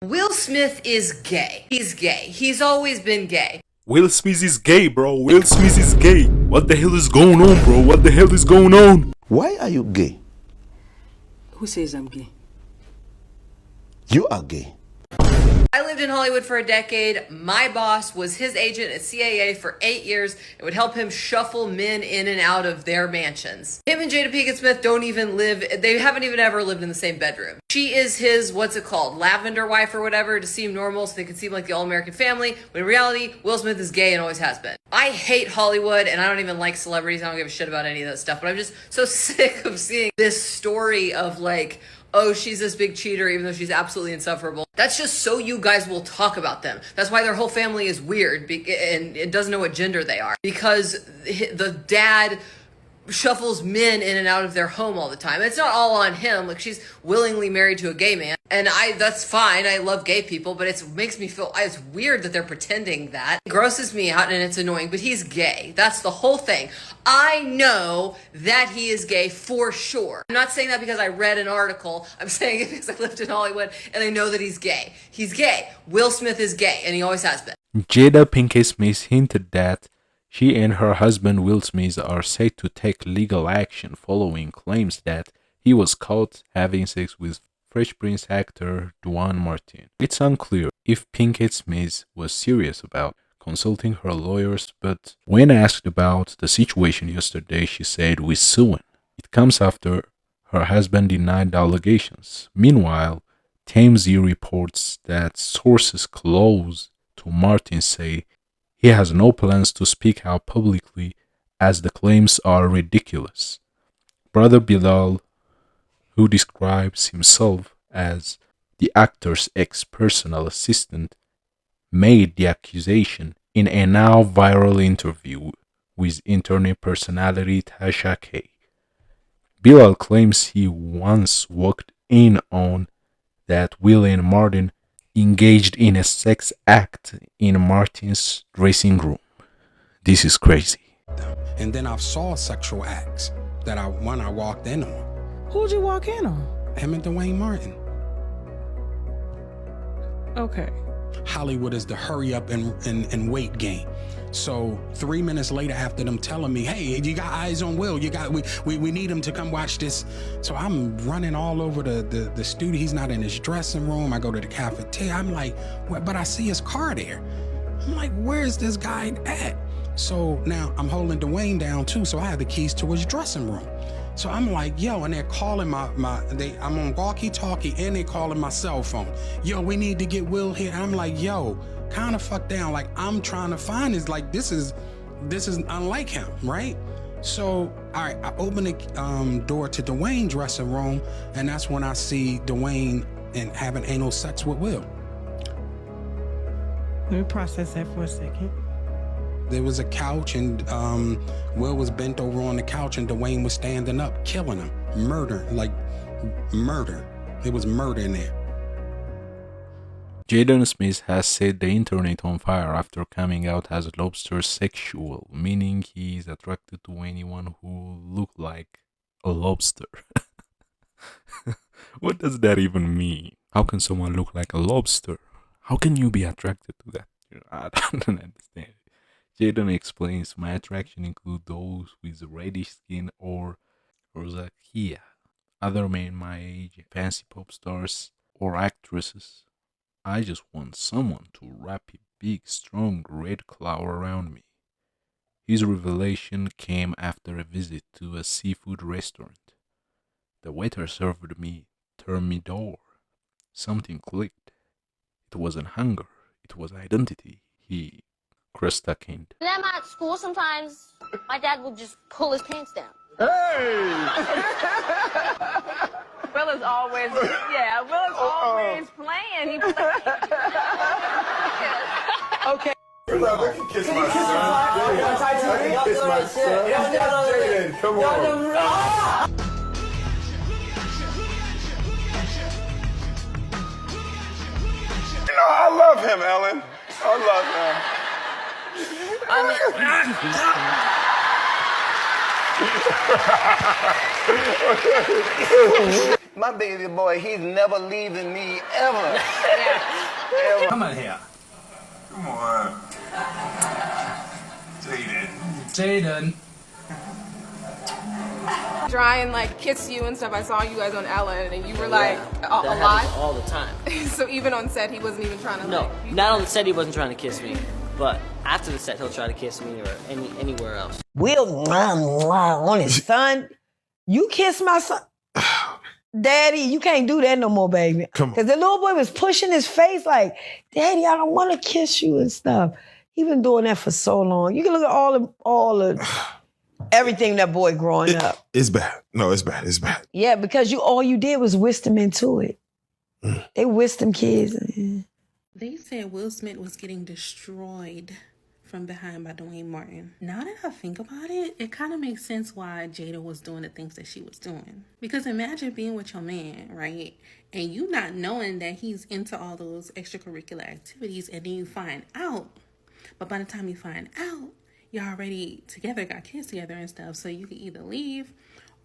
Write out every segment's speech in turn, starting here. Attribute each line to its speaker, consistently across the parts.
Speaker 1: Will Smith is gay. He's gay. He's always been gay.
Speaker 2: Will Smith is gay, bro. Will Smith is gay. What the hell is going on, bro? What the hell is going on?
Speaker 3: Why are you gay?
Speaker 4: Who says I'm gay?
Speaker 3: You are gay.
Speaker 1: I lived in Hollywood for a decade. My boss was his agent at CAA for 8 years and would help him shuffle men in and out of their mansions. Him and Jada Pinkett Smith don't even live, they haven't even ever lived in the same bedroom. She is his, what's it called, lavender wife or whatever, to seem normal so they can seem like the all-American family, when in reality, Will Smith is gay and always has been. I hate Hollywood and I don't even like celebrities. I don't give a shit about any of that stuff, but I'm just so sick of seeing this story of like, oh, she's this big cheater even though she's absolutely insufferable. That's just so you guys will talk about them. That's why their whole family is weird and it doesn't know what gender they are. Because the dad shuffles men in and out of their home all the time. It's not all on him. Like, she's willingly married to a gay man. And that's fine. I love gay people, but it makes me feel, it's weird that they're pretending that. It grosses me out and it's annoying, but he's gay. That's the whole thing. I know that he is gay for sure. I'm not saying that because I read an article. I'm saying it because I lived in Hollywood and I know that he's gay. He's gay. Will Smith is gay and he always has been.
Speaker 2: Jada Pinkett Smith hinted that she and her husband Will Smith are set to take legal action following claims that he was caught having sex with Fresh Prince actor Duane Martin. It's unclear if Pinkett Smith was serious about consulting her lawyers, but when asked about the situation yesterday, she said, "We're suing." It comes after her husband denied the allegations. Meanwhile, TMZ reports that sources close to Martin say he has no plans to speak out publicly as the claims are ridiculous. Brother Bilal, who describes himself as the actor's ex-personal assistant, made the accusation in a now viral interview with internet personality Tasha K. Bilal claims he once walked in on that Will and Martin engaged in a sex act in Martin's dressing room. This is crazy.
Speaker 5: And then I saw sexual acts that I walked in on.
Speaker 4: Who'd you walk in on?
Speaker 5: Him and Duane Martin.
Speaker 4: Okay.
Speaker 5: Hollywood is the hurry up and wait game. So 3 minutes later, after them telling me, "Hey, you got eyes on Will, we need him to come watch this." So I'm running all over the studio. He's not in his dressing room. I go to the cafeteria. I'm like, but I see his car there. I'm like, where's this guy at? So now I'm holding Duane down too. So I have the keys to his dressing room. So I'm like, yo, and they're calling I'm on walkie-talkie and they're calling my cell phone. Yo, we need to get Will here. And I'm like, yo, kind of fuck down. Like, I'm trying to find this. Like, this is unlike him, right? So, all right, I open the door to Duane's dressing room, and that's when I see Duane and having anal sex with Will.
Speaker 4: Let me process that for a second.
Speaker 5: There was a couch, and Will was bent over on the couch, and Duane was standing up, killing him, murder. There was murder in there.
Speaker 2: Jaden Smith has set the internet on fire after coming out as lobster sexual, meaning he is attracted to anyone who looks like a lobster. What does that even mean? How can someone look like a lobster? How can you be attracted to that? I don't understand. Jaden explains, "My attraction includes those with reddish skin or rosacea, other men my age, fancy pop stars or actresses. I just want someone to wrap a big, strong red cloud around me." His revelation came after a visit to a seafood restaurant. The waiter served me thermidor. Something clicked. It wasn't hunger, it was identity. He Crestakined.
Speaker 6: When I'm at school, sometimes my dad will just pull his pants down.
Speaker 7: Will is always, always playing. He plays.
Speaker 8: Okay. Kiss my son. Kiss my son. Jaden, come on. You know, I love him, Ellen. I love him.
Speaker 3: My baby boy, he's never leaving me ever.
Speaker 9: Come on here.
Speaker 8: Come on. Jaden.
Speaker 9: Jaden.
Speaker 7: Try and like kiss you and stuff. I saw you guys on Ellen, and you were like a lot.
Speaker 10: All the time.
Speaker 7: So even on set, he wasn't even trying to.
Speaker 10: No,
Speaker 7: like,
Speaker 10: not on the set he wasn't trying to kiss me, but after the set he'll try to kiss me or anywhere else.
Speaker 11: Will on his son. You kiss my son. Daddy, you can't do that no more, baby.
Speaker 3: Come on.
Speaker 11: Because the little boy was pushing his face like, Daddy, I don't want to kiss you and stuff. He been doing that for so long. You can look at all the everything that boy growing up.
Speaker 3: It's bad. No, it's bad. It's bad.
Speaker 11: Yeah, because all you did was whisk them into it. They whisked them kids.
Speaker 12: They said Will Smith was getting destroyed from behind by Dwayne Martin. Now that I think about it, it kind of makes sense why Jada was doing the things that she was doing. Because imagine being with your man, right? And you not knowing that he's into all those extracurricular activities, and then you find out. But by the time you find out, you're already together, got kids together and stuff. So you can either leave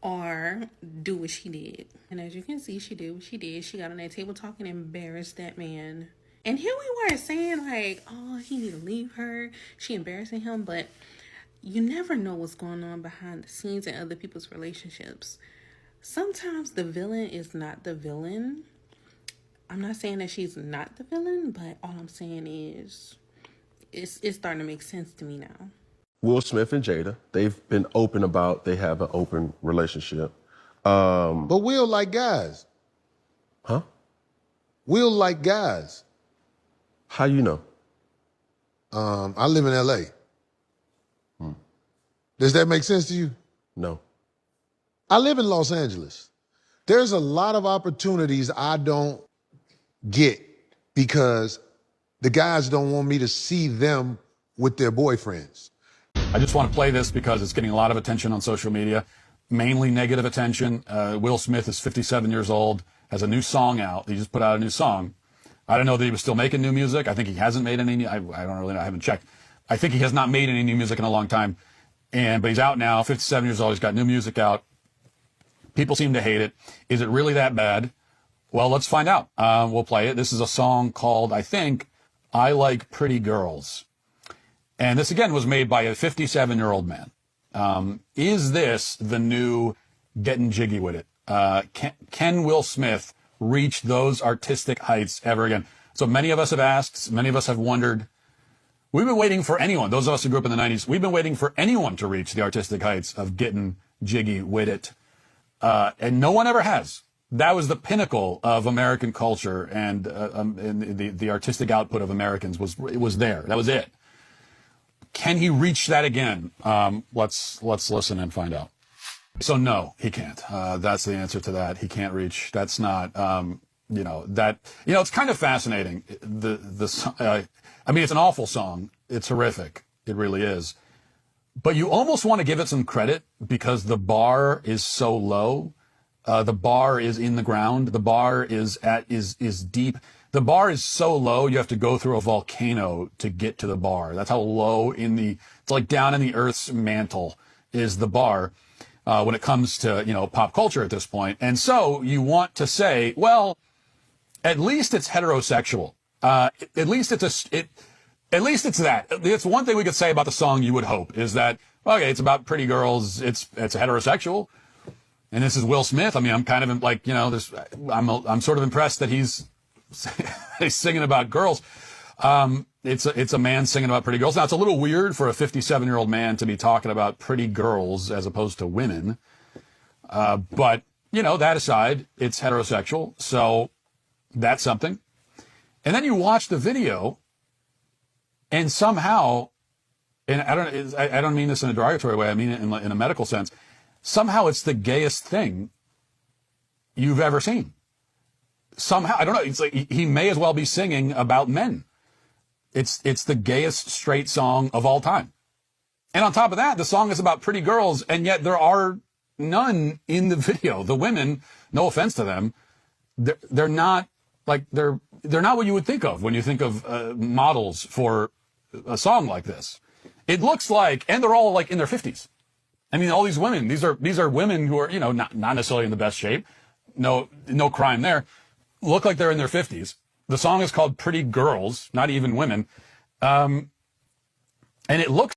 Speaker 12: or do what she did. And as you can see, she did what she did. She got on that table talk and embarrassed that man. And here we were saying like, oh, he need to leave her. She embarrassing him. But you never know what's going on behind the scenes in other people's relationships. Sometimes the villain is not the villain. I'm not saying that she's not the villain, but all I'm saying is it's starting to make sense to me now.
Speaker 13: Will Smith and Jada, they've been open about they have an open relationship. But
Speaker 14: Will like guys.
Speaker 13: Huh?
Speaker 14: Will like guys.
Speaker 13: How you know?
Speaker 14: I live in L.A. Does that make sense to you?
Speaker 13: No.
Speaker 14: I live in Los Angeles. There's a lot of opportunities I don't get because the guys don't want me to see them with their boyfriends.
Speaker 15: I just want to play this because it's getting a lot of attention on social media, mainly negative attention. Will Smith is 57 years old, has a new song out. He just put out a new song. I don't know that he was still making new music. I think he hasn't made any. I don't really know. I haven't checked. I think he has not made any new music in a long time. But he's out now, 57 years old. He's got new music out. People seem to hate it. Is it really that bad? Well, let's find out. We'll play it. This is a song called, I think, I Like Pretty Girls. And this, again, was made by a 57-year-old man. Is this the new getting jiggy with it? Can Will Smith reach those artistic heights ever again? So many of us have asked, many of us have wondered. We've been waiting for anyone, those of us who grew up in the 90s, we've been waiting for anyone to reach the artistic heights of getting jiggy with it. And no one ever has. That was the pinnacle of American culture, and the artistic output of Americans was there. That was it. Can he reach that again? Let's listen and find out. So no, he can't. That's the answer to that. He can't reach. That's not. It's kind of fascinating. I mean, it's an awful song. It's horrific. It really is. But you almost want to give it some credit because the bar is so low. The bar is in the ground. The bar is deep. The bar is so low, you have to go through a volcano to get to the bar. That's how low it's like down in the Earth's mantle is the bar when it comes to, pop culture at this point. And so you want to say, well, at least it's heterosexual. At least it's that. It's one thing we could say about the song, you would hope, is that, okay, it's about pretty girls. It's heterosexual. And this is Will Smith. I mean, I'm kind of like, I'm sort of impressed that he's singing about girls. It's a man singing about pretty girls. Now, it's a little weird for a 57-year-old man to be talking about pretty girls as opposed to women. But, that aside, it's heterosexual. So that's something. And then you watch the video and somehow, and I don't mean this in a derogatory way. I mean it in a medical sense. Somehow it's the gayest thing you've ever seen. Somehow, I don't know. It's like he may as well be singing about men. It's the gayest straight song of all time. And on top of that, the song is about pretty girls, and yet there are none in the video. The women, no offense to them, they're not like they're not what you would think of when you think of models for a song like this. It looks like, and they're all like in their 50s. I mean, all these women, these are women who are, not necessarily in the best shape, no crime there. Look like they're in their 50s. The song is called Pretty Girls, not even women. And it looks